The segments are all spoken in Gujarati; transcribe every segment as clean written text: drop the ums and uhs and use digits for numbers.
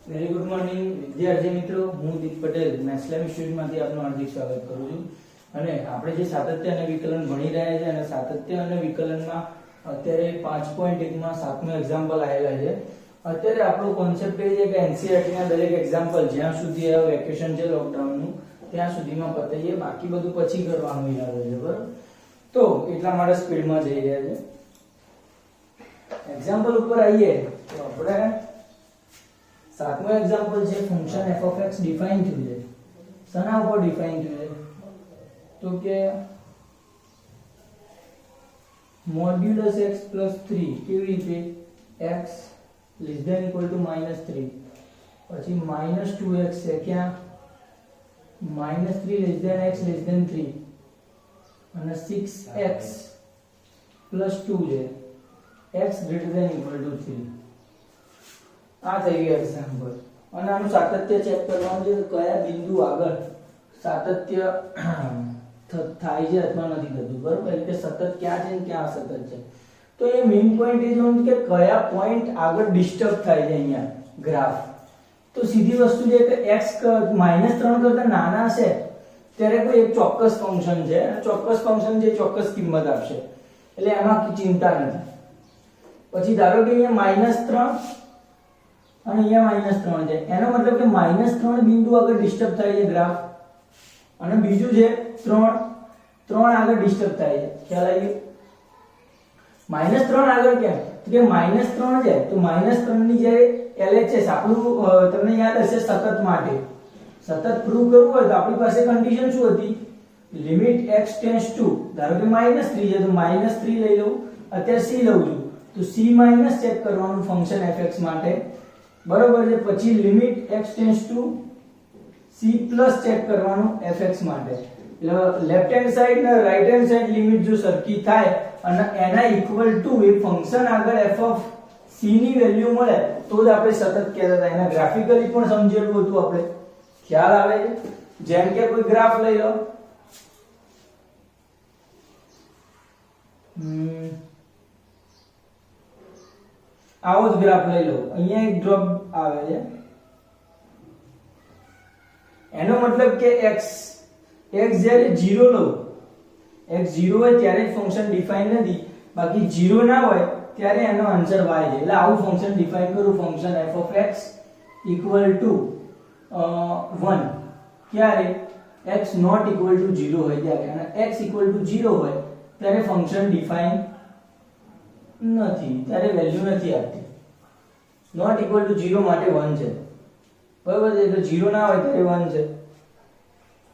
વેરી ગુડ મોર્નિંગ વિદ્યાર્થી મિત્રો, હું દીપ પટેલ મેથ્સ સ્ટુડિયોમાંથી આપનું હાર્દિક સ્વાગત કરું છું. અને આપણે જે સાતત્ય અને વિકલન ભણી રહ્યા છે અને સાતત્ય અને વિકલનમાં અત્યારે 5.1 માં 7મું એક્ઝામ્પલ આવેલા છે. અત્યારે આપણો કોન્સેપ્ટ એ છે કે એનસીઈઆરટી ના દરેક એક્ઝામ્પલ જ્યાં સુધી આ વેકેશન છે લોકડાઉનનું ત્યાં સુધીમાં પતાઈએ, બાકી બધું પછી કરવાનું યાદ છે, બરાબર? તો એટલા માટે સ્પીડમાં જઈ રહ્યા છે. એક્ઝામ્પલ ઉપર આવીએ તો આપણે સાતમું એક્ઝામ્પલ છે function f of x define થયું છે. શેના ઉપર ડિફાઇન થયું છે? તો કે મોડ્યુલસ x plus 3 કેવી રીતે x less than equal to -3, પછી -2x છે ક્યાં -3 less than x less than 3 અને 6x plus 2 છે x greater than equal to 3. આ થઈ ગયું એક્ઝામ્પલ. અને આનું સાતત્ય ચેક કરવાનું છે કયા બિંદુ આગળ સાતત્ય થાય છે અથવા નથી થતું, બરોબર? એટલે સતત ક્યાં છે ને ક્યાં અસતત છે. તો એ મેઇન પોઈન્ટ એ જોવાનું કે કયા પોઈન્ટ આગળ ડિસ્ટર્બ થાય છે અહીંયા ગ્રાફ. તો સીધી વસ્તુ છે કે x -3 કરતા નાના હશે ત્યારે કોઈ એક ચોક્કસ ફંક્શન છે અને ચોક્કસ ફંક્શન જે ચોક્કસ કિંમત આપશે, એટલે એમાં ચિંતા નથી. પછી ધારો કે અહીંયા -3 અને અહીંયા -3 છે, એનો મતલબ કે -3 બિંદુ આગળ ડિસ્ટર્બ થાય છે ગ્રાફ, અને બીજું છે 3 આગળ ડિસ્ટર્બ થાય છે. ખ્યાલ આવી ગયો? -3 આગળ કેમ? તો કે -3 છે તો -3 ની જ્યારે LHS આપણું તમને યાદ હશે સતત માટે સતત પ્રૂવ કરવું હોય તો આપણી પાસે કન્ડિશન શું હતી? લિમિટ x ટેન્ડ્સ ટુ, ધારો કે -3 છે તો -3 લઈ લઉં, અત્યારે c લઉં છું તો c માઈનસ ચેક કરવાનું ફંક્શન fx માટે, બરોબર છે? પછી limit x tends to c plus check કરવાનું fx માટે. એટલે લેફ્ટ હેન્ડ સાઈડ અને રાઈટ હેન્ડ સાઈડ લિમિટ જો સરખી થાય અને એના ઇક્વલ ટુ એ ફંક્શન આગળ f ઓફ c ની વેલ્યુ મળે તો જ આપણે સતત કહેતા હતા. એના ગ્રાફિકલી પણ સમજેલું હતું આપણે. ખ્યાલ આવે છે? જેમ કે કોઈ ગ્રાફ લઈ લો, આવો જ ગ્રાફ લઈ લો, અહીંયા એક ડ્રોપ આવે છે, એનો મતલબ કે x જ્યારે 0 લો, x 0 હોય ત્યારે જ ફંક્શન ડિફાઇન નથી, બાકી 0 ના હોય ત્યારે એનો આન્સર y છે. એટલે આવું ફંક્શન ડિફાઇન કરું, function f of x equal to 1 ક્યારે x not equal to 0 હોય ત્યારે, અને x equal to 0 હોય ત્યારે ફંક્શન ડિફાઇન નથી, ત્યારે વેલ્યુ નથી આપતી. નોટ ઇક્વલ ટુ 0 માટે 1 છે, બરાબર છે? એટલે 0 ના હોય ત્યારે 1 છે,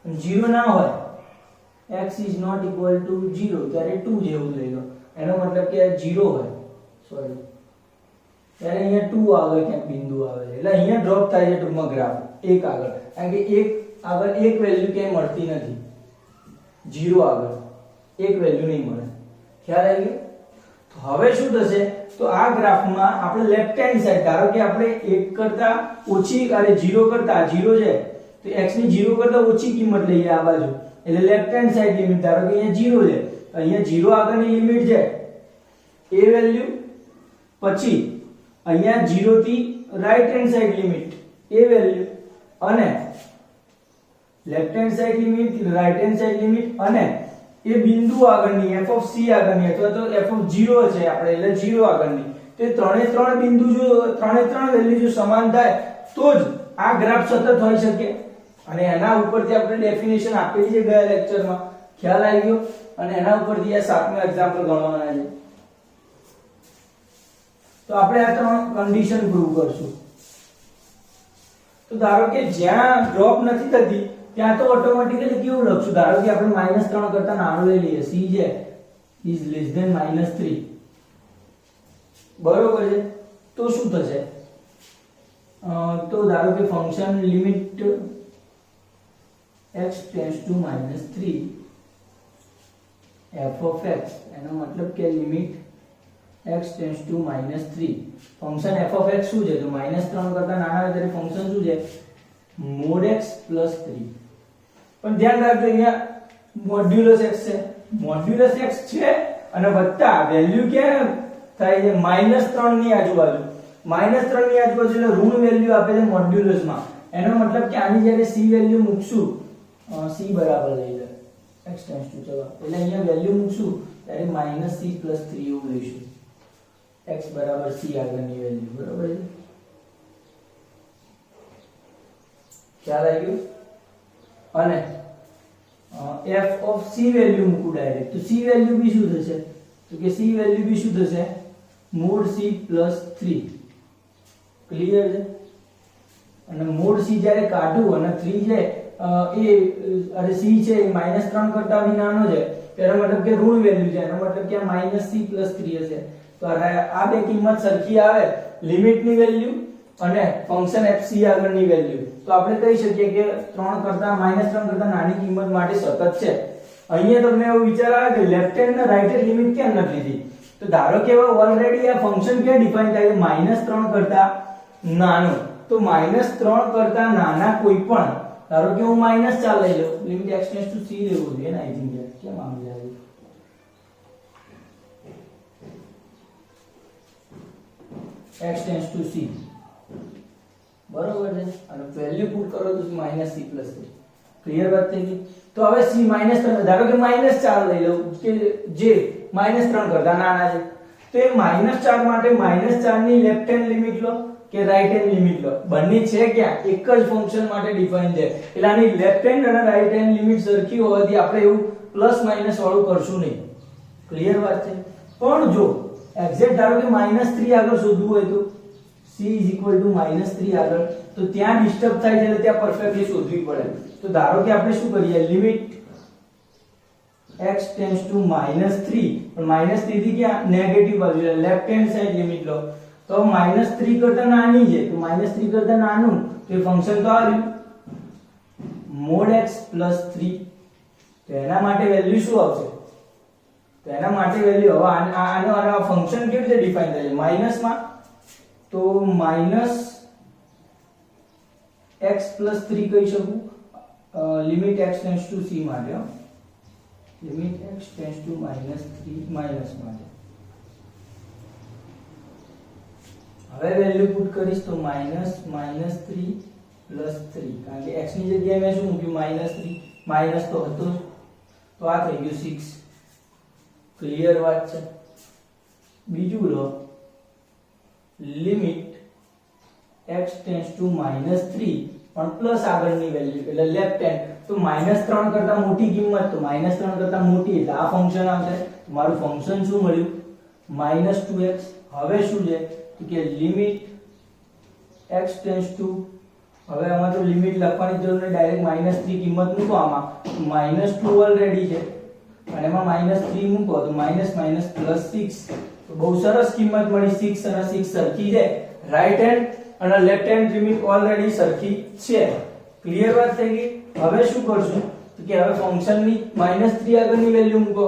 અને 0 ના હોય x is not equal to 0 ત્યારે 2 જેવું લઈ લો. એનો મતલબ કે 0 હોય, સોરી, ત્યારે અહીંયા 2 આગળ ક્યાંક બિંદુ આવે છે. એટલે અહીંયા ડ્રોપ થાય છે ટૂંકમાં ગ્રાફ એક આગળ, કારણ કે એક આગળ એક વેલ્યુ ક્યાંય મળતી નથી, 0 આગળ એક વેલ્યુ નહીં મળે. ખ્યાલ આવી ગયો? હવે શું થશે? તો આ ગ્રાફમાં આપણે લેફ્ટ હેન્ડ સાઈડ, ધારો કે આપણે 1 કરતા ઓછી અરે 0 કરતા 0 છે તો x ની 0 કરતા ઓછી કિંમત લઈએ આ બાજુ, એટલે લેફ્ટ હેન્ડ સાઈડ લિમિટ, ધારો કે અહીંયા 0 છે, અહીંયા 0 આગળની લિમિટ છે એ વેલ્યુ, પછી અહીંયા 0 થી રાઈટ હેન્ડ સાઈડ લિમિટ એ વેલ્યુ, અને left hand side limit, right hand side limit, અને એ બિંદુ આગળની f of c આગળની અથવા તો f of 0 છે આપણે એટલે 0 આગળની, તો ત્રણે ત્રણ બિંદુ જો ત્રણે ત્રણ વેલ્યુ જો સમાન થાય તો જ આ ગ્રાફ સતત હોઈ શકે. અને એના ઉપરથી આપણે ડેફિનેશન આપેલી છે ગયા લેક્ચરમાં. ખ્યાલ આવી ગયો? અને એના ઉપરથી આ સાતમું એક્ઝામ્પલ ગણવાના છે. તો આપણે આ ત્રણ કન્ડિશન પ્રૂવ કરશું. તો ધારો કે જ્યાં ડ્રોપ નથી થતી ત્યાં તો ઓટોમેટિકલી કેવું લખશું? ધારો કે આપણે -3 કરતા નાનું લઈ લઈએ, c છે is less than -3, બરોબર છે? તો શું થશે? તો ધારો કે function limit x tends two -3 f of x, એનો મતલબ કે limit x tends two -3, function f of x શું છે? તો -3 કરતા નાના હોય ત્યારે ફંક્શન શું છે? mod x plus 3. પણ ધ્યાન રાખજો અહીંયા મોડ્યુલસ x છે, મોડ્યુલસ x છે અને વત્તા વેલ્યુ ક્યાં થાય છે? -3 ની આજુબાજુ, -3 ની આજુબાજુ એટલે ઋણ વેલ્યુ આપે છે મોડ્યુલસમાં. એનો મતલબ કે આની જ્યારે c વેલ્યુ મૂકશું, c બરાબર લઈ લે x ટેન્ડ્સ ટુ, ચલો એટલે અહીંયા વેલ્યુ મૂકશું ત્યારે -c+3 એવું લઈશું, x બરાબર c આગળની વેલ્યુ, બરાબર છે? ખ્યાલ આવી ગયો? અને f ઓફ c વેલ્યુ મૂકું ડાયરેક્ટ, તો c વેલ્યુ બી શું થશે? તો કે c વેલ્યુ બી શું થશે? mod c + 3. ક્લિયર છે? અને mod c જ્યારે કાઢું અને 3 છે એ અરે c છે એ -3 કરતા બી નાનો છે, તેનો મતલબ કે ઋણ વેલ્યુ છે, એનો મતલબ કે -c+3 હશે. તો આ બે કિંમત સરખી આવે, લિમિટની વેલ્યુ અને ફંક્શન fc આગળની વેલ્યુ, તો આપણે કહી શકીએ કે 3 કરતા -3 નાની કિંમત માટે સતત છે. અહીંયા તમને એવો વિચાર આવે કે લેફ્ટ હેન્ડ અને રાઈટ હેન્ડ લિમિટ કેમ નથી લીધી? તો ધારો કે ઓલરેડી આ ફંક્શન ક્યાં ડિફાઇન થાય છે? -3 કરતા નાનો. તો -3 કરતા નાના કોઈ પણ, ધારો કે હું -4 લઈ લઉં, limit x tends to c લેવું જોઈએ ને, આઈ થિંક કેમ આમ જાય x ટેન્ડ્સ ટુ c, બરોબર છે? અને વેલ્યુ પુટ કરો તો -c+3. ક્લિયર વાત થઈ ગઈ? તો હવે c -3, ધારો કે -4 લઈ લઉં કે જે -3 કરતા નાના છે, તો એ -4 માટે -4 ની લેફ્ટ હેન્ડ લિમિટ લો કે રાઈટ હેન્ડ લિમિટ લો, બંને છે ક્યાં? એક જ ફંક્શન માટે ડિફાઇન છે, એટલે આની લેફ્ટ હેન્ડ અને રાઈટ હેન્ડ લિમિટ સરખી હોવાથી આપણે એવું પ્લસ માઈનસ વાળું કરશું નહીં. ક્લિયર વાત છે? પણ જો એક્ઝેક્ટ ધારો કે -3 આગળ શોધવું હોય તો c -3 આગળ, તો ત્યાં ડિસ્ટર્બ થાય છે એટલે ત્યાં પરફેક્ટલી શોધવી પડે. તો ધારો કે આપણે શું કરીએ, લિમિટ x ટેન્ડ્સ ટુ -3, પણ -3 થી ક્યાં? નેગેટિવ બાજુ, એટલે લેફ્ટ હેન્ડ સાઈડ લિમિટ લો. તો -3 કરતા નાની છે, તો -3 કરતા નાનું તો એ ફંક્શન તો આવ્યું mod x + 3. તો એના માટે વેલ્યુ શું આવશે? તો એના માટે વેલ્યુ હવે આનો ફંક્શન કેવી રીતે ડિફાઇન થાય છે? માઈનસમાં, તો -x + 3 કહી શકું limit x tends to c માટે, limit x tends two -3 minus માટે. હવે વેલ્યુ પુટ કરીશ તો -3 + 3, કારણ કે x ની જગ્યાએ મેં શું મૂક્યું? -3, માઈનસ તો હતો જ, તો આ થઈ ગયું 6. ક્લિયર વાત છે? બીજું લો, લિમિટ x ટેન્ડ્સ ટુ -3 પણ પ્લસ આગળની વેલ્યુ એટલે લેફ્ટ હેન્ડ, તો -3 કરતા મોટી કિંમત, તો -3 કરતા મોટી એટલે આ ફંક્શન આવશે. મારું ફંક્શન શું મળ્યું? -2x. હવે શું છે કે લિમિટ x ટેન્ડ્સ ટુ, હવે આમાં તો લિમિટ લખવાની જરૂર નહીં, ડાયરેક્ટ -3 કિંમત મૂકો આમાં, -2 ઓલરેડી છે અને એમાં -3 મૂકો તો +6. તો બહુ સરસ કિંમત મળી, 6 અને 6 સરખી છે, રાઈટ હેન્ડ અને લેફ્ટ હેન્ડ લિમિટ ઓલરેડી સરખી છે. ક્લિયર વાત થઈ ગઈ? હવે શું કરશું તો કે હવે ફંક્શનની -3 આગળની વેલ્યુ મૂકો,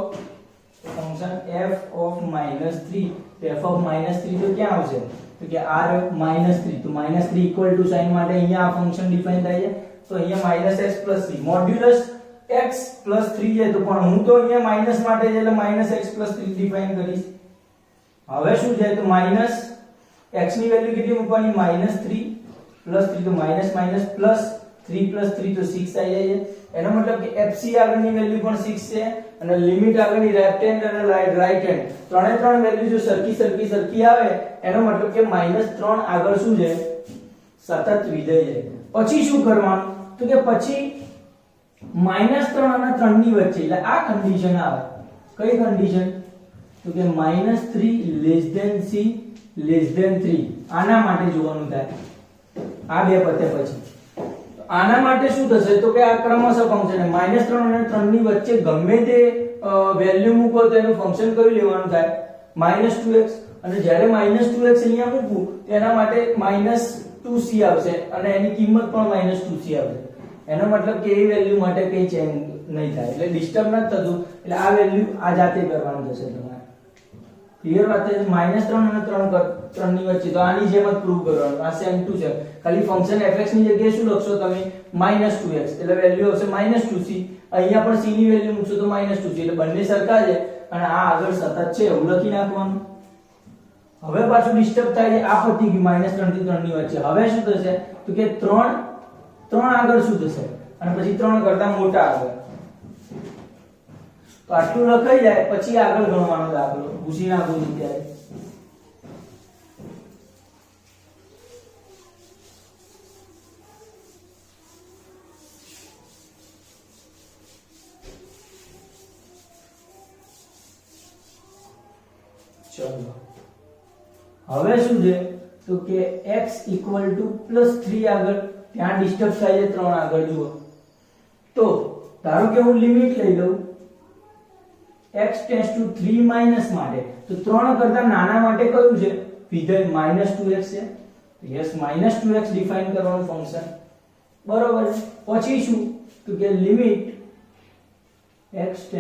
function f of -3, f of -3 તો ક્યાં આવશે? તો કે r -3, તો -3 ઇક્વલ ટુ સાઈન માટે અહીંયા આ ફંક્શન ડિફાઇન થાય છે, તો અહીંયા -x + 3 મોડ્યુલસ x + 3 છે, તો પણ હું તો અહીંયા માઈનસ માટે છે એટલે -x + 3 ડિફાઇન કરીશ. હવે શું છે તો x ની વેલ્યુ કેટલી મૂકવાની? -3 + 3, તો માઈનસ માઈનસ પ્લસ 3 + 3 તો 6 આવી જાય છે. એનો મતલબ કે fc આગળની વેલ્યુ પણ 6 છે અને લિમિટ આગળની લેફ્ટ હેન્ડ અને રાઈટ હેન્ડ ત્રણ વેલ્યુ જો સરખી આવે એનો મતલબ કે -3 આગળ શું છે? સતત વિધેય છે. પછી શું કરવાનું તો કે પછી -3 અને 3 ની વચ્ચે એટલે આ કન્ડિશન આવે. કઈ કન્ડિશન? તો કે -3 c <3. આના માટે જોવાનું થાય, આ બે પતે પછી આના માટે શું થશે તો કે આ ક્રમશઃ ફંક્શન -3 અને 3 ની વચ્ચે ગમે તે વેલ્યુ મૂકો તો એનું ફંક્શન કયું લેવાનું થાય? -2x. અને જ્યારે -2x અહીંયા મૂકું તો એના માટે -2c આવશે અને એની કિંમત પણ -2c આવશે. એનો મતલબ કે એ વેલ્યુ માટે કઈ ચેન્જ નહીં થાય એટલે ડિસ્ટર્બ ન થતું, એટલે આ વેલ્યુ આ જાતે કરવાનું થશે તમારે. ક્લિયર વાત છે? -3 અને 3 ની વચ્ચે તો આની જેમ જ પ્રૂવ કરવાનું. આ સેમ ટુ સેમ, ખાલી ફંક્શન fx ની જગ્યાએ શું લખશો તમે? -2x એટલે વેલ્યુ આવશે -2c. અહીંયા પણ c ની વેલ્યુ મૂકશો તો -2c એટલે બંને સરખા છે અને આ આગળ સતત છે એવું લખી નાખવાનું. હવે પાછું ડિસ્ટર્બ થાય છે, આ પતી ગયું -3 થી 3 ની વચ્ચે. હવે શું થશે તો કે 3 આગળ શું થશે અને પછી 3 કરતા મોટા આગળ. તો આટલું લખાઈ જાય પછી આગળ ગણવાનો દાખલો ભૂસી નાખું છું ત્યારે. ચલો હવે શું છે તો કે x +3 આગળ ત્યાં ડિસ્ટર્બ થાય છે 3 આગળ જુઓ. તો ધારો કે હું લિમિટ લઈ લઉં x → 3 માઈનસ માટે, તો 3 કરતા નાના માટે કયું છે વિધેય -2x છે. તો યસ -2x ડિફાઇન કરવાનું ફંક્શન બરોબર. પછી શું તો કે લિમિટ x →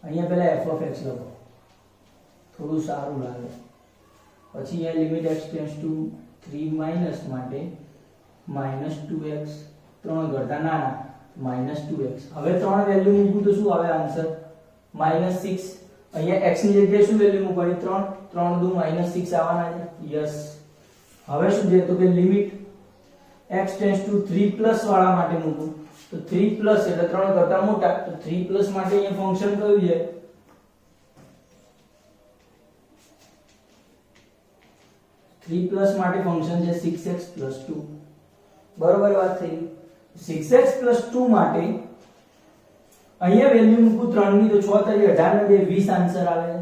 અહીંયા પહેલા f(x) લખો થોડું સારું લાગે. પછી આ લિમિટ x → 3 માઈનસ માટે -2x 3 કરતા નાના -2x. હવે 3 વેલ્યુ મૂકું તો શું આવે આન્સર -6. અહીંયા x ની જગ્યાએ શું વેલ્યુ મૂકવાની 3 3 દુ -6 આવવાના છે. યસ. હવે શું છે તો કે લિમિટ x → 3 પ્લસ વાળા માટે મૂકું તો 3 પ્લસ એટલે 3 કરતા મોટા, તો 3 પ્લસ માટે અહીંયા ફંક્શન કયું છે 3 પ્લસ માટે ફંક્શન છે 6x + 2. બરોબર વાત થઈ. 6x + 2 માટે અહીંયા વેલ્યુ મૂકું 3 ની તો 6 તરી 18 ને 20 આન્સર આવે છે.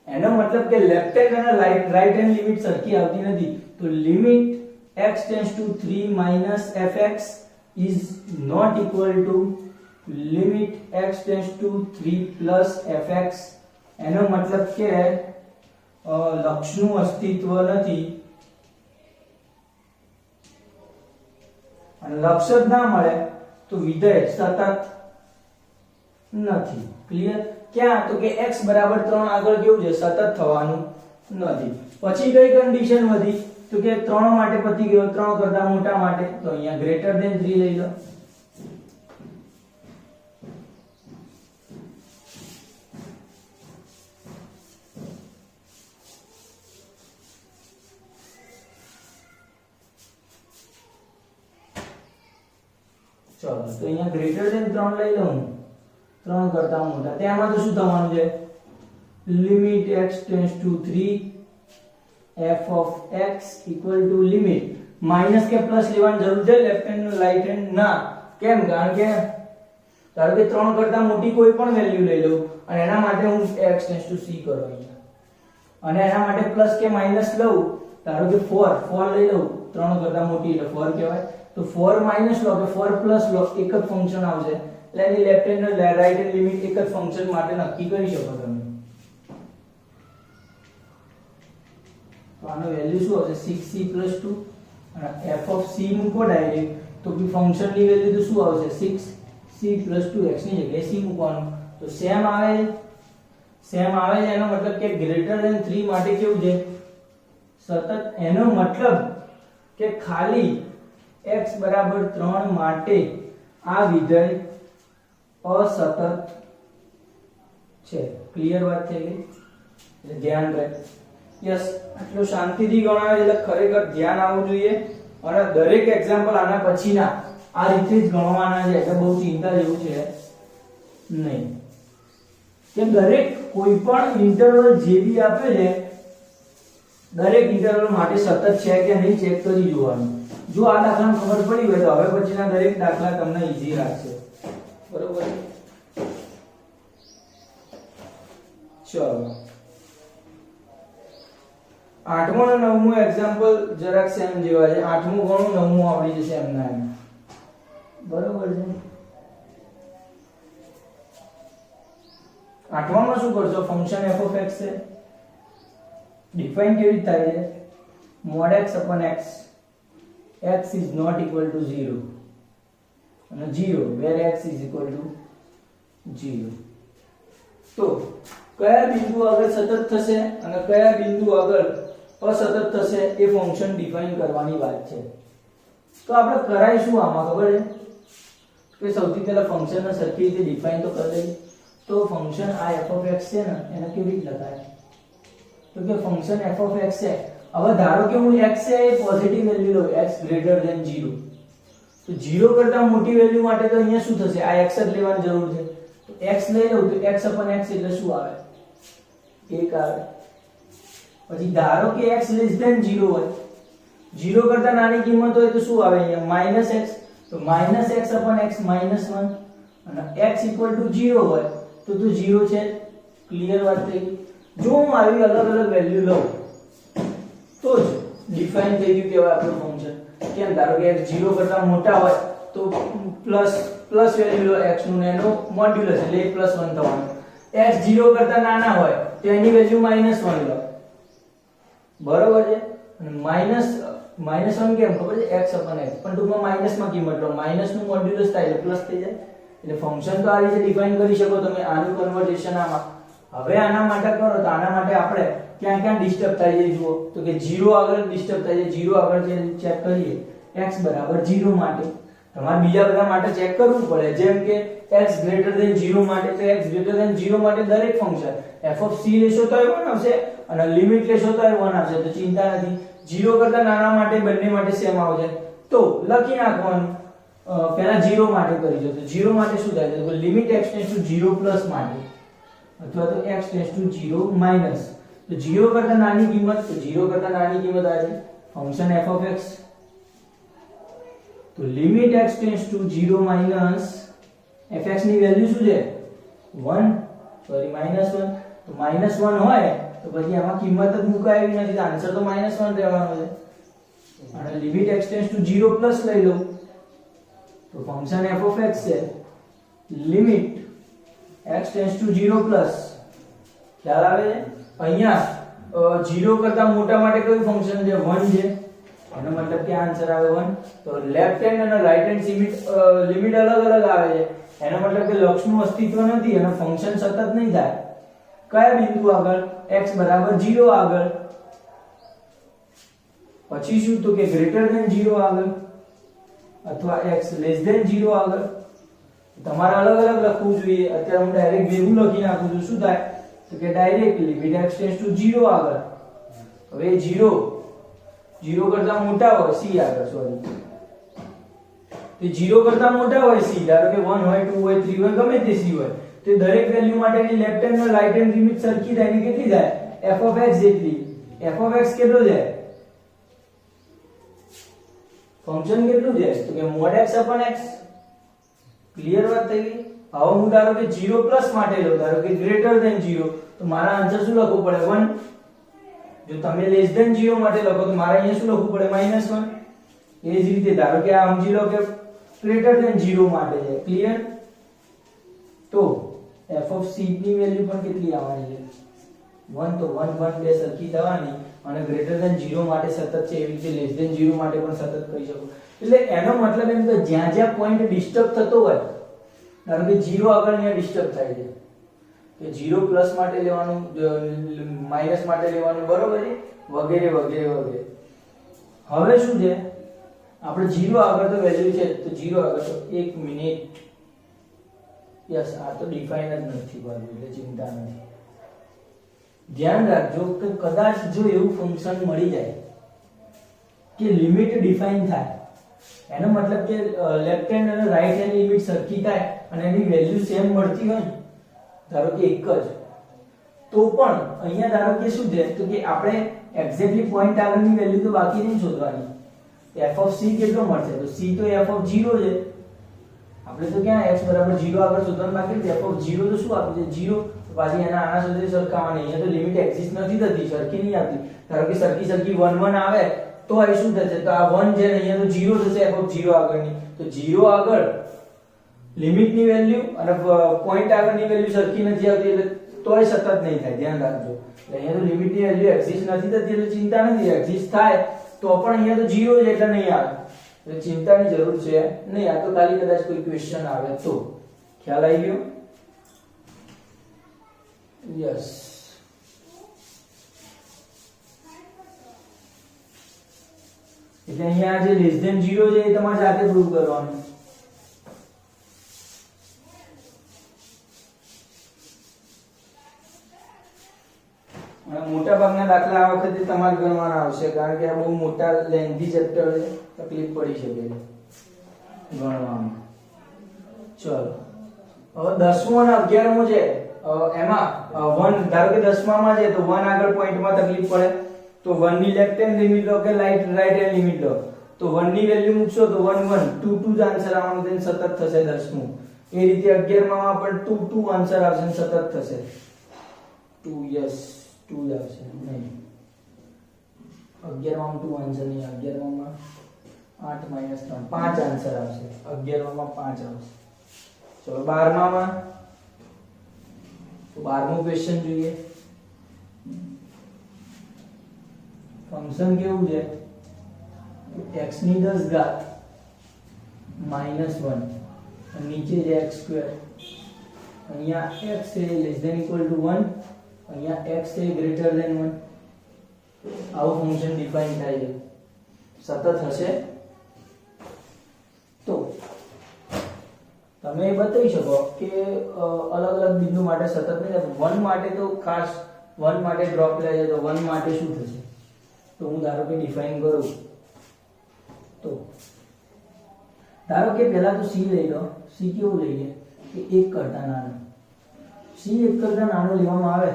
એનો મતલબ કે લેફ્ટ હેન્ડ અને રાઈટ હેન્ડ લિમિટ સરખી આવતી નથી. તો limit x → 3 - fx is not equal to limit x → 3 + fx. એનો મતલબ કે લક્ષનું અસ્તિત્વ નથી અને લક્ષ જ ના મળે તો વિધેય સતત નથી. ક્લિયર? ક્યાં તો કે x = 3 આગળ કેવું છે સતત થવાનું નથી. પછી કઈ કન્ડિશન વધી તો કે 3 માટે પતી ગયો, 3 કરતા મોટા માટે તો અહીંયા > 3 લઈ લો. ચલો તો અહીંયા > 3 લઈ લઉં, 3 કરતા મોટા. ત્યાંમાં તો શું થવાનું છે limit x → 3 f(x) = limit minus કે પ્લસ લેવાની જરૂર છે લેફ્ટ હેન્ડ રાઈટ હેન્ડ ના. કેમ? કારણ કે ધારો કે 3 કરતા મોટી કોઈ પણ વેલ્યુ લઈ લઉં અને એના માટે હું x → c કરો અહીંયા, અને એના માટે પ્લસ કે માઈનસ લઉં. ધારો કે 4 લઈ લઉં 3 કરતા મોટી એટલે 4 કહેવાય. તો 4 માઈનસ લો કે 4 પ્લસ લો એક જ ફંક્શન આવશે. એટલે એની લેફ્ટ હેન્ડ અને રાઈટ હેન્ડ લિમિટ એક જ ફંક્શન માટે નક્કી કરી શકો તમે. તો આનો વેલ્યુ શું હશે 6c + 2 અને f(c) મૂકો ડાયરેક્ટ તો કે ફંક્શનની વેલ્યુ તો શું આવશે 6c + 2x ની જગ્યાએ c મૂકવાનું. તો સેમ આવે છે. એનો મતલબ કે > 3 માટે કેવું છે સતત. એનો મતલબ કે ખાલી x = 3 માટે આ વિધેય અસતત છે. ક્લિયર વાત થઈ ગઈ? એટલે ધ્યાન રાખ. યસ, આટલું શાંતિથી ગણાવે એટલે ખરેખર ધ્યાન આવવું જોઈએ. અને દરેક એક્ઝામ્પલ આના પછીના આ રીતે જ ગણવાના છે એટલે બહુ ચિંતા જેવું છે નહીં. કે દરેક કોઈ પણ ઇન્ટરવલ જે બી આપે છે દરેક ઇન્ટરવલ માટે સતત છે કે નહીં ચેક કરી જોવાનું. જો આ દાખલામાં ખબર પડી હોય તો હવે પછીના દરેક દાખલા તમને ઈઝી લાગશે. બરોબર? ચલો 8મું અને 9મું એક્ઝામ્પલ જરાક સેમ જેવા છે. 8મું ઘણું 9મું આવડી જશે એમના એમ. બરોબર છે? 8મામાં શું કરશો ફંક્શન f(x) છે. ડિફાઇન કેવી થાય છે |x/x x is not equal to 0 અને 0 where x is equal to 0. તો કયા બિંદુ આગળ સતત થશે અને કયા બિંદુ આગળ અસતત થશે એ ફંક્શન ડિફાઇન કરવાની વાત છે. તો આપણે કરાઈશું આમાં ખબર છે કે સૌથી પહેલા ફંક્શનને સરખી રીતે ડિફાઇન તો કરી દઈએ. તો ફંક્શન આ f(x) છે ને એને કેવી રીતે લખાય તો કે ફંક્શન f of x છે. હવે ધારો કે હું x છે એ પોઝિટિવ વેલ્યુ લઉં, x ગ્રેટર ધેન 0, તો 0 કરતા મોટી વેલ્યુ માટે તો અહીંયા શું થશે, આ x જ લેવાની જરૂર છે. તો x લઈ લઉં તો x upon x એટલે શું આવે, 1 આવે. પછી ધારો કે x લેસ ધેન 0 હોય, 0 કરતા નાની કિંમત હોય તો શું આવે અહીંયા -x, તો -x upon x -1, અને x equal to 0 હોય તો 0 છે. ક્લિયર વાત થઈ ગઈ. જો હું આવી અલગ અલગ વેલ્યુ લઉં તો જ ડિફાઇન થઈ ગયું કેવા આપણું ફંક્શન. કેમ, ધારો કે x 0 કરતા મોટા હોય તો પ્લસ વેલ્યુ લો x નું, એનો મોડ્યુલસ એટલે 1 થવાનું. x 0 કરતા નાના હોય તો એની વેલ્યુ -1 લો, બરોબર છે. અને -1 કેમ ખબર છે, x upon x, પણ ટૂંકમાં માઈનસ માં કિંમત લો, માઈનસ નું મોડ્યુલસ થાય એટલે પ્લસ થઈ જાય. એટલે ફંક્શન તો આ રીતે ડિફાઇન કરી શકો તમે. આનું કન્વર્ઝેશન આમાં. હવે આના માટે કરો તો આના માટે આપણે ક્યાં ક્યાં ડિસ્ટર્બ થાય છે જુઓ, તો કે 0 આગળ ડિસ્ટર્બ થાય છે. 0 આગળ જે ચેક કરીએ, x બરાબર 0 માટે તમારે બીજા બધા માટે ચેક કરવું પડે. જેમ કે x ગ્રેટર ધેન 0 માટે, તો x ગ્રેટર ધેન 0 માટે દરેક ફંક્શન f of c લેશો તો 1 આવશે, અને લિમિટ લેશો તો 1 આવશે, તો ચિંતા નથી. 0 કરતા નાના માટે બંને માટે સેમ આવશે. તો લખી નાખવાનું, પહેલા 0 માટે કરી દો. તો 0 માટે શું થાય, તો limit x tends two 0 plus માટે, અથવા તો x ટેન્ડ્સ ટુ 0 માઈનસ. તો 0 કરતા નાની કિંમત, તો 0 કરતા નાની કિંમત આવે ફંક્શન f of x. તો limit x tends two 0 minus fx ની વેલ્યુ શું છે 1, સોરી -1. તો -1 હોય તો પછી આમાં કિંમત જ મુકાય એવી નથી, આન્સર તો -1 રહેવાનો છે. અને limit x tends two 0 plus લઈ લો તો ફંક્શન f of x છે limit x tends two 0 plus. ખ્યાલ આવે છે. અહીંયા 0 કરતા મોટા માટે કયું ફંક્શન છે, 1 છે, એનો મતલબ કે આન્સર આવે 1. તો લેફ્ટ હેન્ડ અને રાઈટ હેન્ડ લિમિટ અલગ અલગ આવે છે, એનો મતલબ કે લક્ષનું અસ્તિત્વ નથી અને ફંક્શન સતત નહીં થાય. કયા બિંદુ આગળ, x બરાબર 0 આગળ. પછી શું, તો કે ગ્રેટર ધેન 0 આગળ, અથવા x લેસ ધેન 0 આગળ. તમારે અલગ અલગ લખવું જોઈએ. અત્યારે હું ડાયરેક્ટ ભેગું લખી નાખું છું. શું થાય, તો કે direct limit x tends two 0 આગળ. હવે 0 કરતા મોટા હોય c આગળ, સોરી, તો 0 કરતા મોટા હોય c, ધારો કે 1 હોય 2 હોય 3 હોય ગમે તે c હોય, તો દરેક વેલ્યુ માટેની લેફ્ટ હેન્ડ અને રાઈટ હેન્ડ લિમિટ સરખી થાય. એની કેટલી થાય, f of x જેટલી. f of x કેટલો છે, ફંક્શન કેટલું છે, તો કે mod x upon x. Clear વાત થઈ ગઈ. હવે હું ધારો કે 0 પ્લસ માટે લો, ધારો કે ગ્રેટર ધેન 0, તો મારા આન્સર શું લખવું પડે, 1. જો તમે લેસ ધેન 0 માટે લખો તો મારે અહીંયા શું લખવું પડે, -1. એ જ રીતે ધારો કે આ સમજી લો કે ગ્રેટર ધેન 0 માટે છે. ક્લિયર. તો f of c ની વેલ્યુ પણ કેટલી આવવાની છે, 1. તો 1 1 બે સરખી થવાની, અને ગ્રેટર ધેન 0 માટે સતત છે, એવી રીતે લેસ ધેન 0 માટે પણ સતત કરી શકો. એટલે એનો મતલબ એમ કે જ્યાં જ્યાં પોઈન્ટ ડિસ્ટર્બ થતો હોય, ધારો કે 0 આગળ અહીંયા ડિસ્ટર્બ થાય છે, કે 0 પ્લસ માટે લેવાનું, માઈનસ માટે લેવાનું, બરોબર છે, વગેરે વગેરે વગેરે. હવે શું છે, આપણે 0 આગળ તો વેલ્યુ છે, તો 0 આગળ તો 1 મિનિટ. યસ, આ તો ડિફાઇન જ નથી કર્યું એટલે ચિંતા નથી. ધ્યાન રાખજો કે કદાચ જો એવું ફંક્શન મળી જાય કે લિમિટ ડિફાઇન થાય, એનો મતલબ કે લેફ્ટ હેન્ડ અને રાઈટ હેન્ડ લિમિટ સરખી થાય અને એની વેલ્યુ સેમ મળતી હોય, ધારો કે એક જ, તો પણ અહીંયા ધારો કે શું છે, તો કે આપણે એક્ઝેક્ટલી પોઈન્ટ આગળની વેલ્યુ તો બાકી નહીં શોધવાની. f of c કેટલો મળશે, તો c તો f of 0 છે. આપણે તો ક્યાં x બરાબર 0 આગળ શોધવાનું બાકી છે. f of 0 તો શું આપ્યું છે, 0. તો પાછી એના આના સાથે સરખાવવાની. અહીંયા તો લિમિટ એક્ઝિસ્ટ નથી થતી, સરખી નહીં આવતી. ધારો કે સરખી 1 1 આવે તો આ શું થશે, તો આ 1 છે ને અહીંયા તો 0 થશે f of 0 આગળની. તો 0 આગળ લિમિટની વેલ્યુ અને પોઈન્ટ આગળની વેલ્યુ સરખી નથી આવતી, એટલે તોય સતત નહીં થાય. ધ્યાન રાખજો. એટલે અહીંયા તો લિમિટની વેલ્યુ એક્ઝિસ્ટ નથી થતી એટલે ચિંતા નથી. એક્ઝિસ્ટ થાય તો પણ અહીંયા તો 0 છે એટલે નહીં આવે, એટલે ચિંતાની જરૂર છે નહીં. આ તો ખાલી કદાચ કોઈ ક્વેશ્ચન આવે તો. ખ્યાલ આવી ગયો? યસ. એટલે અહીંયા જે લેસ ધેન 0 છે એ તમારે જાતે પ્રૂવ કરવાનું. અને મોટા ભાગના ના દાખલા આ વખતે તમારે ગણવાના આવશે કારણ કે આ બહુ મોટા લેન્થી ચેપ્ટર છે, તકલીફ પડી શકે છે ગણવામાં. ચલો હવે 10મો અને 11મો છે એમાં 1 ધારો કે 10મામાં છે તો 1 આગળ પોઈન્ટમાં તકલીફ પડે તો 1 ની લેફ્ટ હેન્ડ લિમિટ લો કે રાઈટ હેન્ડ લિમિટ લો. તો 1 ની વેલ્યુ મૂકશો તો 1 1 2 2 જ આન્સર આવવાનો છે, સતત થશે 10મું. એ રીતે 11માં પણ 2 2 આન્સર આવશે ને સતત થશે 2. યસ 2 જ આવશે નહીં 11માં 2 આન્સર નહીં, 11માં 8 - 3 5 આન્સર આવશે, 11માં 5 આવશે. ચલો 12માં તો 12મો ક્વેશ્ચન જોઈએ. ફંક્શન કેવું છે x ની 10 ઘાત -1 નીચે છે x2, અહીંયા x છે લેસ ધેન ઇક્વલ ટુ 1, અહીંયા x છે ગ્રેટર ધેન 1. આવું ફંક્શન ડિફાઇન થાય છે, સતત હશે. તો તમે એ બતાવી શકો કે અલગ અલગ બિંદુ માટે સતત નહીં થતું. 1 માટે તો ખાસ 1 માટે ડ્રોપ લે છે તો 1 માટે શું થશે? તો હું ધારો કે ડિફાઇન કરું તો ધારો કે પહેલા તો c લઈ લો. c કેવું લઈએ કે 1 કરતા નાનો. c 1 કરતા નાનો લેવામાં આવે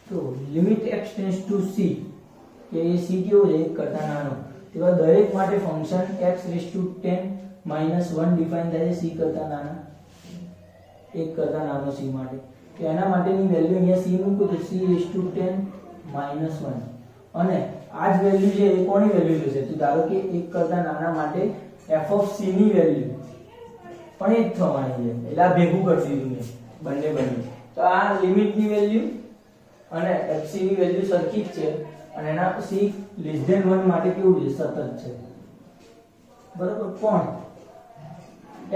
તો limit x tends to c કે એ c કેવું છે 1 કરતા નાનો. તેવા દરેક માટે ફંક્શન x10 - 1 ડિફાઇન થાય છે c કરતા નાના, 1 કરતા નાનો c માટે. તો એના માટેની વેલ્યુ અહીંયા c મૂકું તો c10 - 1 અને આ જ વેલ્યુ છે એ કોની વેલ્યુ થશે? તો ધારો કે 1 કરતા નાના માટે f ઓફ c ની વેલ્યુ પણ એ જ થવાની છે, એટલે આ ભેગું કરી દીધું મેં બંને. તો આ લિમિટ ની વેલ્યુ અને fc ની વેલ્યુ સરખી જ છે અને એના c <1 માટે કેવું છે? સતત છે, બરાબર. પણ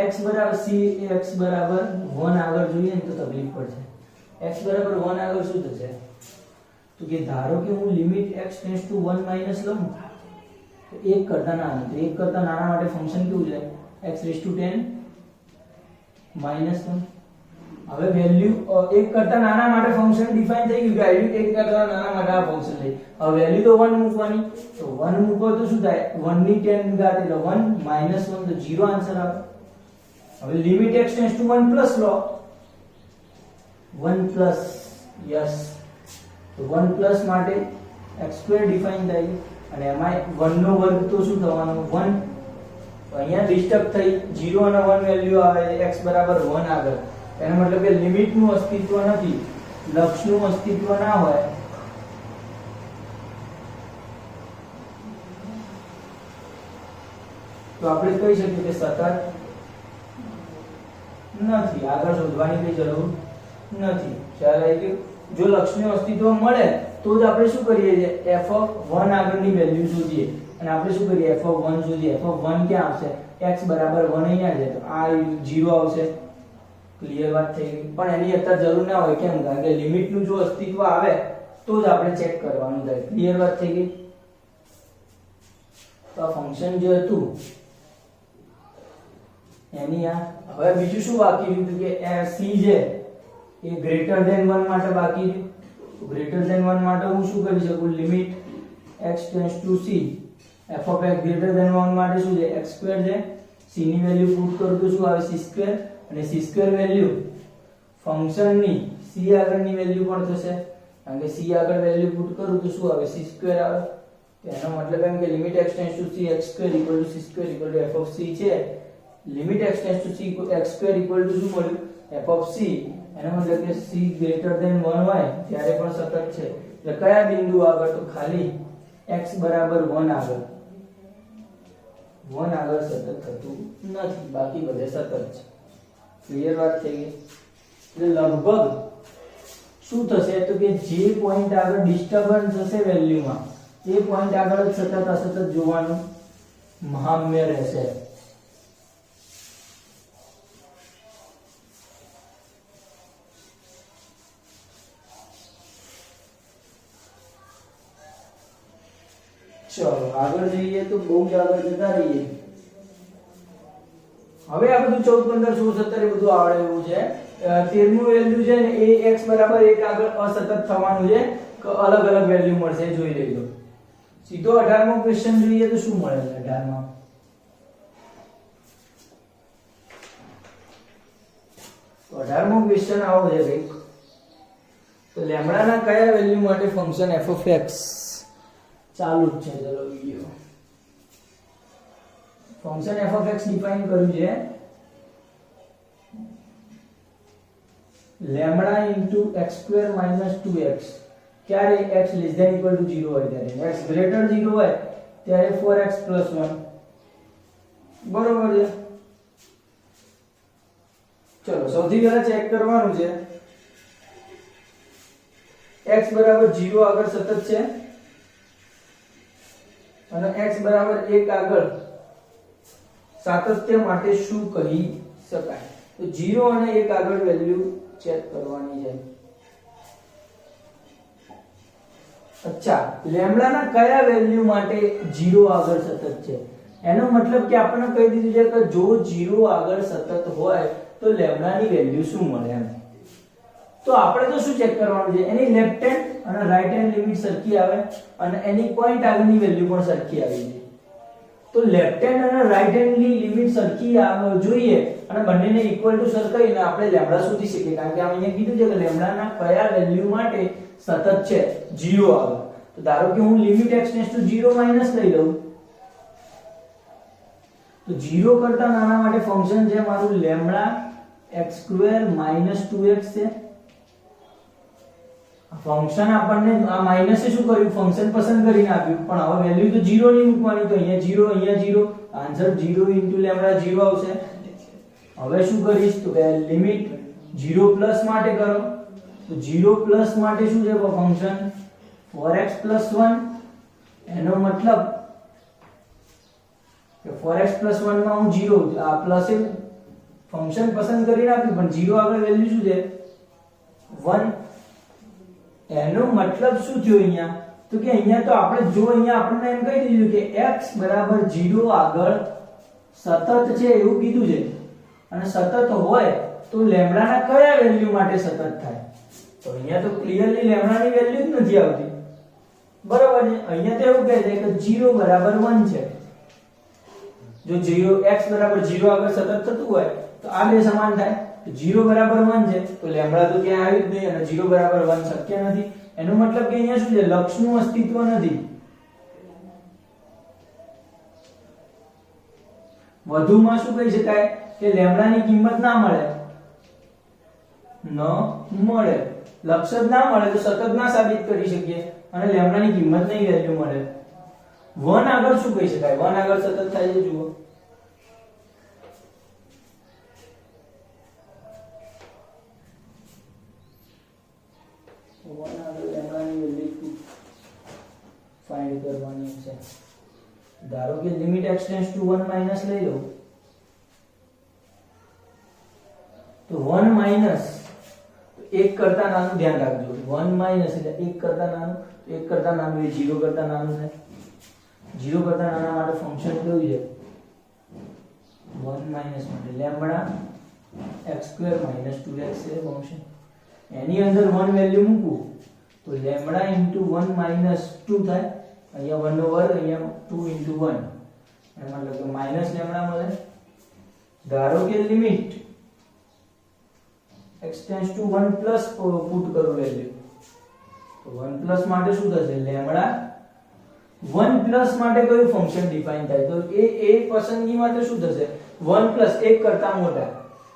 x બરાબર c એ x બરાબર 1 આગળ જોઈએ ને તો તકલીફ પડશે. x બરાબર 1 આગળ શું થશે? તો કે ધારો કે હું limit x tends to 1 minus લઉં તો 1 કરતા નાનો. તો 1 કરતા નાના માટે ફંક્શન કેવું છે? x10 - 1. હવે વેલ્યુ 1 કરતા નાના માટે ફંક્શન ડિફાઇન થઈ ગયું. વેલ્યુ 1 કરતા નાના માટે આ ફંક્શન લઈ. હવે વેલ્યુ તો 1 મૂકવાની. તો 1 મૂકો તો શું થાય? 1 ની 10 ઘાત એટલે 1 - 1 તો 0 આન્સર આવે. હવે limit x tends to 1 plus લો. 1 પ્લસ યસ. તો 1 પ્લસ માટે x2 ડિફાઇન થાય અને એમાં 1 નો વર્ગ તો શું થવાનો? 1. તો અહીંયા ડિસ્ટર્બ થઈ 0 અને 1 વેલ્યુ આવે x બરાબર 1 આગળ. એનો મતલબ કે લિમિટ નું અસ્તિત્વ નથી, લક્ષ નું અસ્તિત્વ ના હોય તો આપણે કહી શકીએ કે સતત નથી. આગળ શોધવાની કઈ જરૂર નથી. ખ્યાલ આવી ગયો? જો લક્ષનું અસ્તિત્વ મળે તો જ આપણે શું કરીએ છીએ? f(1) આગળની વેલ્યુ શોધીએ. અને આપણે શું કરીએ? f(1) શોધીએ. f(1) ક્યાં આવશે? x બરાબર 1 અહીંયા છે તો આ 0 આવશે. ક્લિયર વાત થઈ ગઈ? પણ એની અત્યારે જરૂર ના હોય. કેમ? કારણ કે લિમિટ નું જો અસ્તિત્વ આવે તો જ આપણે ચેક કરવાનું થાય. ક્લિયર વાત થઈ ગઈ? તો આ ફંક્શન જે હતું એની આ હવે બીજું શું બાકી રહ્યું કે c છે એ ગ્રેટર ધેન 1 માટે બાકી રહ્યું. તો ગ્રેટર ધેન 1 માટે હું શું કરી શકું? Limit x tends to c f of x greater than 1 માટે શું છે? x2 છે. c ની વેલ્યુ પુટ કરું તો શું આવે? c2 અને c2 વેલ્યુ ફંક્શન ની c આગળની વેલ્યુ પણ થશે. કારણ કે c આગળ વેલ્યુ પુટ કરું તો શું આવે? c2 આવે. તો એનો મતલબ એમ કે limit x tends to c x2 = c2 = f of c છે. Limit x tends to c x2 = શું મળ્યું? f of c. એનો મતલબ કે c ગ્રેટર ધેન 1 હોય ત્યારે પણ સતત છે. એટલે કયા બિંદુ આગળ? તો ખાલી x બરાબર 1 આગળ. 1 આગળ સતત થતું નથી, બાકી બધે સતત છે. ક્લિયર વાત થઈ ગઈ? એટલે લગભગ શું થશે તો કે જે પોઈન્ટ આગળ ડિસ્ટર્બન્સ હશે વેલ્યુમાં એ પોઈન્ટ આગળ સતત અસતત જોવાનું મહામ્ય રહેશે. ચલો આગળ જઈએ તો બહુ જ આગળ જતા રહીએ. હવે આ બધું 14 15 16 17 એ બધું આવડે એવું છે. 13મું વેલ્યુ છે ને એ x બરાબર 1 આગળ અસતત થવાનું છે. અલગ અલગ વેલ્યુ મળશે એ જોઈ લેજો. સીધો 18મો ક્વેશ્ચન જોઈએ તો શું મળે છે 18માં? તો 18મો ક્વેશ્ચન આવો છે કંઈક. તો લેમ્બડા ના કયા વેલ્યુ માટે ફંક્શન f(x) ચાલુ જ છે. ચલો વિડિયો. ફંક્શન f(x) ડિફાઇન કર્યું છે લેમ્બડા x² - 2x ક્યારે x < 0 હોય ત્યારે, x 0 હોય ત્યારે 4x + 1. બરોબર છે. ચલો સૌથી પહેલા ચેક કરવાનું છે x = 0 આગળ સતત છે અને x = 1 આગળ સાતત્ય માટે શું કહી શકાય? તો 0 અને 1 આગળ વેલ્યુ ચેક કરવાની છે. અચ્છા, લેમ્બડા ના કયા વેલ્યુ માટે 0 આગળ સતત છે? એનો મતલબ કે આપણને કહી દીધું છે કે જો 0 આગળ સતત હોય તો લેમ્બડા ની વેલ્યુ શું મળે એમ. તો આપણે તો શું ચેક કરવાનું છે? એની લેફ્ટ હેન્ડ અને રાઈટ હેન્ડ લિમિટ સરખી આવે અને એની પોઈન્ટ આગળની વેલ્યુ પણ સરખી આવી જોઈએ. તો લેફ્ટ હેન્ડ અને રાઈટ હેન્ડ ની લિમિટ સરખી જોઈએ અને બંનેને ઇક્વલ ટુ સરખાઈને આપણે લેમ્બડા શોધી શકીએ. કારણ કે અહીંયા કીધું છે કે લેમ્બડા ના કયા વેલ્યુ માટે સતત છે 0 આગળ. તો ધારો કે હું લિમિટ x → 0 માઈનસ લઈ લઉં તો 0 કરતા નાના માટે ફંક્શન છે મારું લેમ્બડા x² - 2x છે. ફંક્શન આપણને આ માઈનસ શું કર્યું? ફંક્શન પસંદ કરીને આપ્યું પણ હવે વેલ્યુ તો 0 ની મૂકવાની. તો અહીંયા 0 અહીંયા 0, આન્સર 0 * લેમ્બડા 0 આવશે. હવે શું કરીશ તો કે લિમિટ 0 પ્લસ માટે કરો. તો 0 પ્લસ માટે શું છે ફંક્શન 4x + 1. એનો મતલબ કે 4x + 1 માં હું 0 આ પ્લસ એ ફંક્શન પસંદ કરીને આપ્યું પણ 0 આગળ વેલ્યુ શું છે 1. એનો મતલબ શું થયો અહીંયા? તો કે અહીંયા તો આપણે જો અહીંયા આપણને એમ કહી દીધું કે x = 0 આગળ સતત છે એવું કીધું છે અને સતત હોય તો લેમ્બડા ના કયા વેલ્યુ માટે સતત થાય? તો અહીંયા તો ક્લિયરલી લેમ્બડા ની વેલ્યુ જ નથી આવતી. બરાબર છે. અહીંયા તો એવું કહે છે કે 0 = 1 છે. જો 0 x = 0 આગળ સતત થતું હોય તો આ બે સમાન થાય. 0 = 1 છે તો લેમ્બડા તો ક્યાં આવી જ નહીં અને 0 = 1 શક્ય નથી. એનો મતલબ કે અહીંયા શું છે? લક્ષનું અસ્તિત્વ નથી. વધુમાં શું કહી શકાય કે લેમ્બડા ની કિંમત ના મળે. લક્ષ જ ના મળે તો સતત ના સાબિત કરી શકીએ અને લેમ્બડા ની કિંમત નહીં વેલ્યુ મળે. 1 આગળ શું કહી શકાય? 1 આગળ સતત થાય છે જુઓ. 1 આગળ લેમ્બડા ની વેલ્યુ ફાઇન્ડ કરવાની છે. ધારો કે લિમિટ x → 1 માઈનસ લઈ લો તો 1 માઈનસ 1 કરતા નાનું ધ્યાન રાખજો. 1 માઈનસ એટલે 1 કરતા નાનું, 1 કરતા નાનું એ 0 કરતા નાનું છે. 0 કરતા નાના માટે ફંક્શન કેવું છે? 1 માઈનસ માટે લેમ્બડા x² - 2x છે ફંક્શન. એની અંદર 1 વેલ્યુ મૂકું તો લેમ્બડા * 1 - 2 થાય. અહીંયા 1 નો વર્ગ, અહીંયા 2 * 1 એનો મતલબ કે માઈનસ લેમ્બડા મળે. ધારો કે લિમિટ x → 1 પ્લસ પુટ કરું વેલ્યુ તો 1 પ્લસ માટે શું થશે? લેમ્બડા 1 પ્લસ માટે કયું ફંક્શન ડિફાઇન થાય? તો એ પસંદગી માટે શું થશે? 1 પ્લસ 1 કરતા મોટા.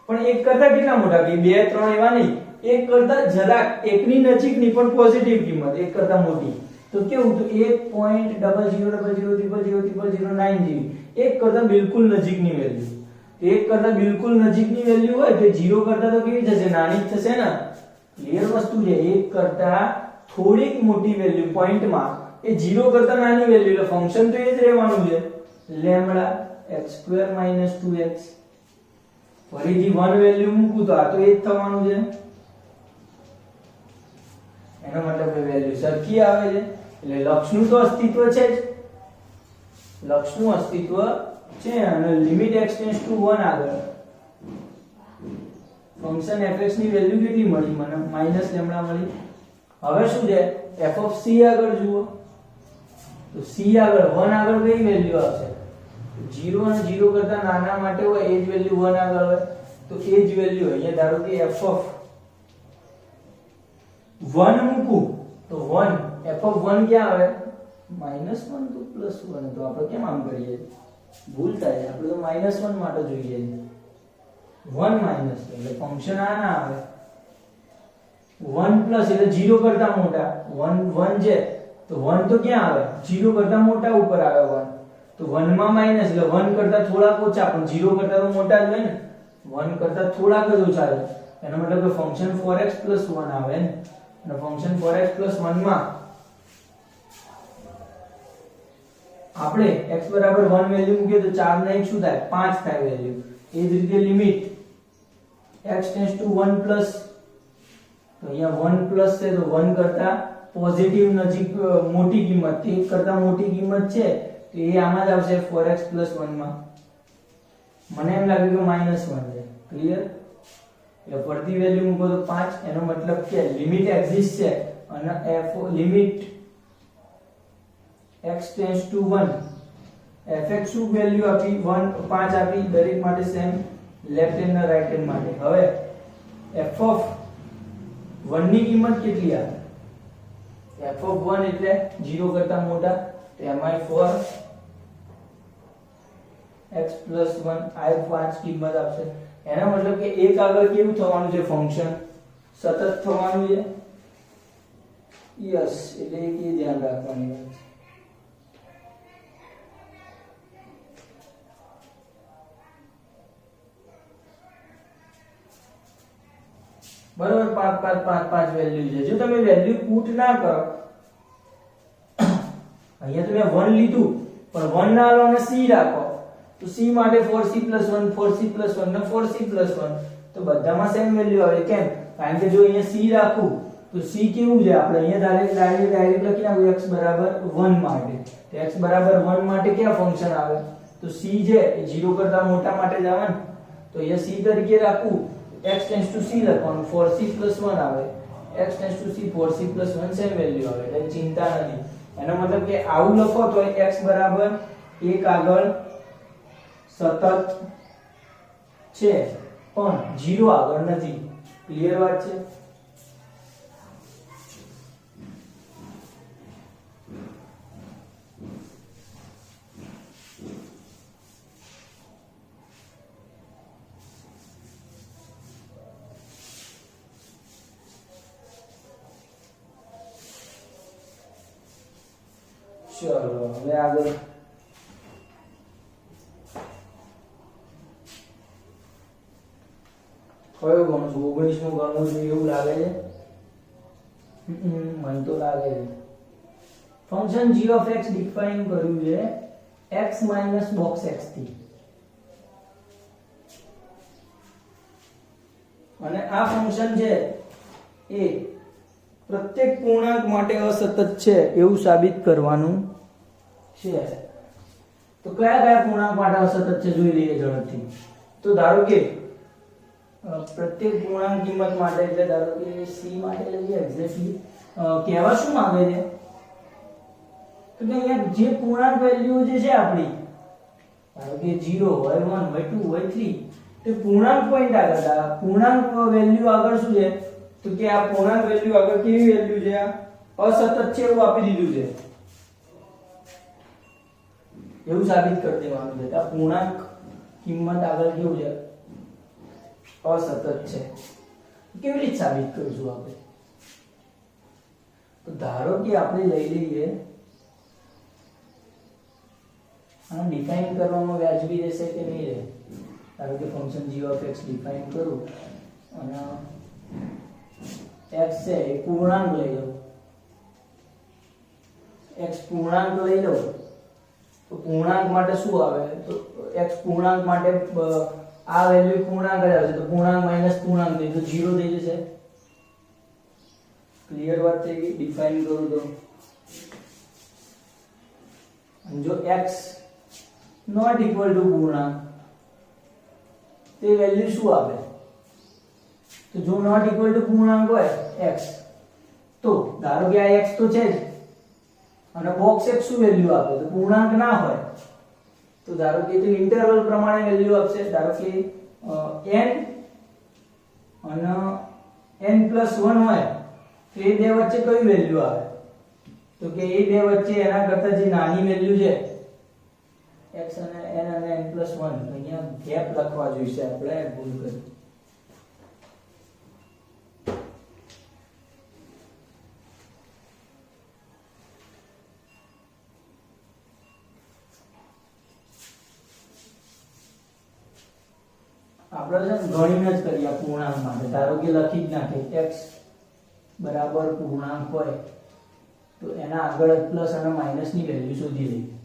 પણ 1 કરતા કેટલા મોટા? કે 2 3 એવા નહીં, 1 કરતા જરાક 1 ની નજીકની પણ પોઝિટિવ કિંમત 1 કરતા મોટી. તો કેવું? તો 1.00000090 1 કરતા બિલકુલ નજીકની વેલ્યુ. 1 કરતા બિલકુલ નજીકની વેલ્યુ હોય તો 0 કરતા તો કેવી થશે? નાની જ થશે ને. ક્લિયર વસ્તુ છે. 1 કરતા થોડીક મોટી વેલ્યુ પોઈન્ટમાં એ 0 કરતા નાની વેલ્યુ એટલે ફંક્શન તો એ જ રહેવાનું છે લેમ્બડા x² - 2x. ફરીથી 1 વેલ્યુ મૂકું તો આ તો એ જ થવાનું છે. એનો મતલબ કે વેલ્યુ સરખી આવે છે એટલે લક્ષનું તો અસ્તિત્વ છે જ. લક્ષનું અસ્તિત્વ છે અને લિમિટ x → 1 આગળ ફંક્શન fx ની વેલ્યુ કેટલી મળી? મને માઈનસ લેમ્બડા મળી. હવે શું છે? f ઓફ c આગળ જુઓ તો c આગળ 1 આગળ કઈ વેલ્યુ આવશે 0 અને 0 કરતા નાના માટે હોય એ જ વેલ્યુ 1 આગળ હોય તો એ જ વેલ્યુ અહીંયા ધારો કે f ઓફ 1 મૂકું તો 1 f ઓફ 1 ક્યાં આવે -1 તો +1 તો આપણે કેમ આમ કરીએ ભૂલ થાય છે આપણે તો -1 માટે જોઈએ છે 1 માઈનસ એટલે ફંક્શન આ ના આવે 1 પ્લસ એટલે 0 કરતા મોટા 1 છે તો 1 તો ક્યાં આવે 0 કરતા મોટા ઉપર આવે 1 તો 1 માં માઈનસ એટલે 1 કરતા થોડા ઓછા પણ 0 કરતા તો મોટા જ હોય ને 1 કરતા થોડાક જ ઓછા છે એનો મતલબ કે ફંક્શન 4x 1 આવે ને અને ફંક્શન 4x 1 માં આપણે x બરાબર 1 વેલ્યુ મૂકીએ તો 4 ને 1 શું થાય 5 થાય વેલ્યુ એ જ રીતે limit x tends to 1 plus તો અહીંયા 1 પ્લસ છે તો 1 કરતા પોઝિટિવ નજીક મોટી કિંમત 1 કરતા મોટી કિંમત છે તો એ આમાં જ આવશે 4x 1 માં મને એમ લાગે કે -1 છે ક્લિયર એટલે પડતી વેલ્યુ મૂકો તો 5 એનો મતલબ કે લિમિટ એક્ઝિસ્ટ છે અને f limit x tends to 1 fx શું વેલ્યુ આપી 1 5 આપી દરેક માટે સેમ લેફ્ટ હેન્ડ અને રાઈટ હેન્ડ માટે હવે f ઓફ 1 ની કિંમત કેટલી આવે f ઓફ 1 એટલે 0 કરતા મોટા તો એમાં 4 x 1 આ 5 કિંમત આપશે એનો મતલબ કે એક આગળ કેવું થવાનું છે ફંક્શન સતત થવાનું છે યસ એટલે એ ધ્યાન રાખવાની વાત બરોબર 5 5 5 5 વેલ્યુ છે જો તમે વેલ્યુ પુટ ના કરો અહીંયા તો મેં 1 લીધું પણ 1 ના લો અને c રાખો તો c માટે 4c 1 4c 1 ને 4c 1 તો બધામાં સેમ વેલ્યુ આવે કેમ કારણ કે જો અહીંયા c રાખું તો c કેવું છે આપણે અહીંયા ડાયરેક્ટ લખી નાખું x 1 માટે તો x 1 માટે કયા ફંક્શન આવે તો c છે એ 0 કરતા મોટા માટે જ આવે ને તો અહીંયા c તરીકે રાખું x ટેન્ડ્સ ટુ c લખવાનું 4c 1 આવે x tends to c 4c 1 same value આવે એટલે ચિંતા નથી એનો મતલબ કે આવું લખો તો x બરાબર 1 આગળ સતત છે પણ 0 આગળ નથી ક્લિયર વાત છે ચલો હવે આગળ કયો ગણું છું 19 નું ગણવું છે એવું લાગે છે મને તો લાગે છે function g of x define કર્યું છે x - box x થી અને આ ફંક્શન છે એ પ્રત્યેક પૂર્ણાંક માટે અસતત છે એવું સાબિત કરવાનું છે તો કયા કયા પૂર્ણાંક માટે અસતત છે જોઈ લઈએ ઝડપથી તો ધારો કે પ્રત્યેક પૂર્ણાંક કિંમત માટે એટલે ધારો કે c માટે લઈએ એક્ઝેક્ટલી કહેવા શું માંગે છે તો કે અહીંયા જે પૂર્ણાંક વેલ્યુ જે છે આપણી ધારો કે 0 હોય 1 હોય 2 હોય 3 તે પૂર્ણાંક પોઈન્ટ આગળ પૂર્ણાંક વેલ્યુ આગળ શું છે તો કે આ પૂર્ણાંક વેલ્યુ આગળ કેવી વેલ્યુ છે આ અસતત છે એવું આપી દીધું છે એવું સાબિત કરી દેવાનું છે કે આ પૂર્ણાંક કિંમત આગળ કેવું છે અસતત છે કેવી રીતે સાબિત કરીશું આપણે તો ધારો કે આપણે લઈ લઈએ આને ડિફાઇન કરવામાં વ્યાજબી રહેશે કે નહીં રહે ધારો કે function g of x define કરું અને x છે એ પૂર્ણાંક લઈ લો x પૂર્ણાંક લઈ લો તો પૂર્ણાંક માટે શું આવે તો x પૂર્ણાંક માટે આ વેલ્યુ પૂર્ણાંક જ આવશે તો પૂર્ણાંક માઈનસ પૂર્ણાંક થઈ તો 0 થઈ જશે ક્લિયર વાત થઈ ગઈ ડિફાઇન કરું તો અને જો x નોટ ઇક્વલ ટુ પૂર્ણાંક તે વેલ્યુ શું આવે તો જો નોટ ઇક્વલ ટુ પૂર્ણાંક હોય x તો તો ધારો કે આ x તો છે જ અને બોક્સ x શું વેલ્યુ આપે તો પૂર્ણાંક ના હોય તો ધારો કે તો ઇન્ટરવલ પ્રમાણે વેલ્યુ આપશે ધારો કે n અને n+1 હોય તો એ બે વચ્ચે કઈ વેલ્યુ આવે તો કે એ બે વચ્ચે એના કરતા જે નાની વેલ્યુ છે x અને n અને n+1 અહીંયા ગેપ લખવા જોઈશે આપણે ભૂલ કરી આપણે છે ગણીને જ કરીએ પૂર્ણાંક માટે ધારો કે લખી જ નાખીએ x બરાબર પૂર્ણાંક હોય તો એના આગળ પ્લસ અને માઈનસ ની વેલ્યુ શોધી લઈએ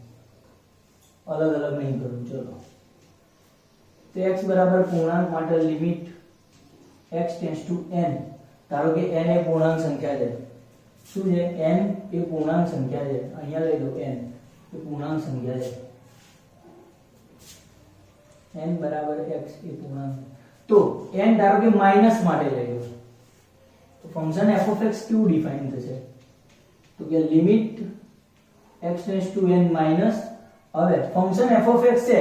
અલગ અલગ નહીં કરું ચલો તો x બરાબર પૂર્ણાંક માટે લિમિટ x → n ધારો કે n એ પૂર્ણાંક સંખ્યા છે શું છે n એ પૂર્ણાંક સંખ્યા છે અહીંયા લઈ લો n એ પૂર્ણાંક સંખ્યા છે n બરાબર x એ પૂર્ણાંક તો n ધારો કે માઈનસ માટે લઈ લો તો ફંક્શન f of x કેવું ડિફાઇન થશે તો કે લિમિટ x → n માઈનસ હવે ફંક્શન f of x છે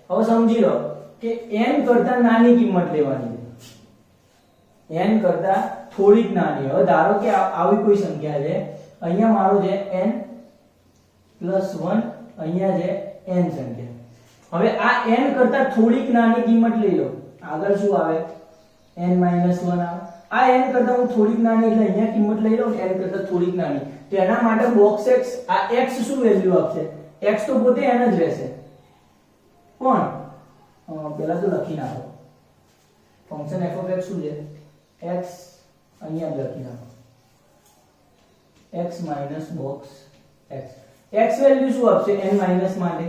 હવે સમજી લો કે n કરતા નાની કિંમત લેવાની છે n કરતા થોડીક નાની હવે ધારો કે આવી કોઈ સંખ્યા છે અહીંયા મારો છે n+1 અહીંયા છે n સંખ્યા હવે આ n કરતા થોડીક નાની કિંમત લઈ લો આગળ શું આવે n-1 આવે આ n કરતા હું થોડીક નાની એટલે અહીંયા કિંમત લઈ લઉં n કરતા થોડીક નાની તો એના માટે બોક્સ x આ x શું વેલ્યુ આપશે x તો પોતે n જ રહેશે પણ પહેલા તો લખી નાખો ફંક્શન f of x શું છે x અહીંયા લખી નાખો x - box x x value શું આપશે n માઈનસ માટે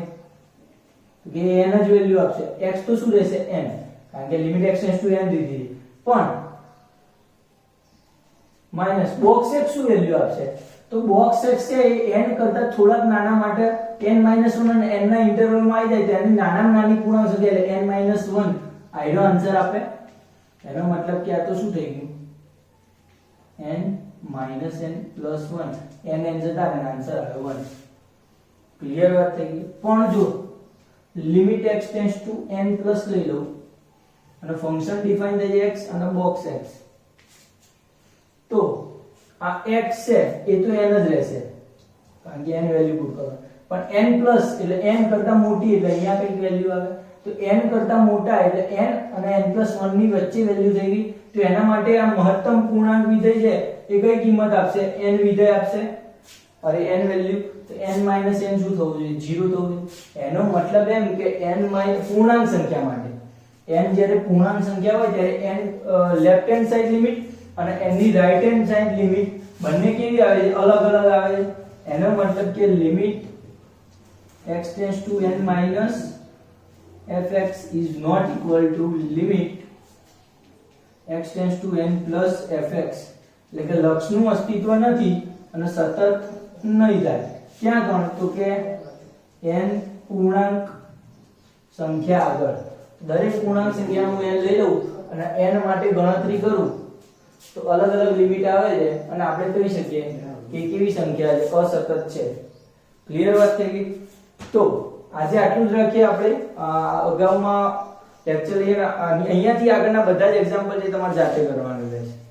કે n જ વેલ્યુ આપશે x તો શું રહેશે n કારણ કે લિમિટ x → n દીધી પણ માઈનસ બોક્સ x શું વેલ્યુ આપશે તો બોક્સ x છે એ n કરતા થોડાક નાના માટે n - 1 અને n ના ઇન્ટરવલમાં આવી જાય તો એની નાનામાં નાની પૂર્ણાંક સંખ્યા એટલે n - 1 આઈનો આન્સર આપે એનો મતલબ કે આ તો શું થઈ ગયું n - n+1 n જતા રહે આન્સર આવે 1 ક્લિયર વાત થઈ ગઈ પણ જો લિમિટ x → n પ્લસ લઈ લઉં અને ફંક્શન ડિફાઇન થઈ જાય x અને બોક્સ x તો આ x છે એ તો n જ રહેશે કારણ કે n વેલ્યુ પુટ કરો પણ n પ્લસ એટલે n કરતા મોટી એટલે અહીંયા કઈ વેલ્યુ આવે તો n કરતા મોટા એટલે n અને n+1 ની વચ્ચે વેલ્યુ થઈ ગઈ તો એના માટે આ મહત્તમ પૂર્ણાંક વિધેય છે એ કઈ કિંમત આપશે n વિધેય આપશે અરે n વેલ્યુ તો n - n શું થવું જોઈએ 0 થવું જોઈએ એનો મતલબ એમ કે n પૂર્ણાંક સંખ્યા માટે n જ્યારે પૂર્ણાંક સંખ્યા હોય ત્યારે n left hand side limit અને n ની રાઈટ હેન્ડ સાઈડ લિમિટ બંને કેવી આવે છે અલગ અલગ આવે છે એનો મતલબ કે limit x → n minus fx is not equal to limit x → n plus fx એટલે કે લક્ષનું અસ્તિત્વ નથી અને સતત નહીં થાય ક્યાં ગણ તો કે n પૂર્ણાંક સંખ્યા આગળ દરેક પૂર્ણાંક સંખ્યા હું n લઈ લઉં અને n માટે ગણતરી કરું તો અલગ અલગ લિમિટ આવે છે અને આપણે કહી શકીએ કે કેવી સંખ્યા છે અસતત છે ક્લિયર વાત થઈ ગઈ તો આજે આટલું જ રાખીએ આપણે અગાઉમાં લેક્ચર અહીંયાથી આગળના બધા જ એક્ઝામ્પલ છે તમારે જાતે કરવાનું રહેશે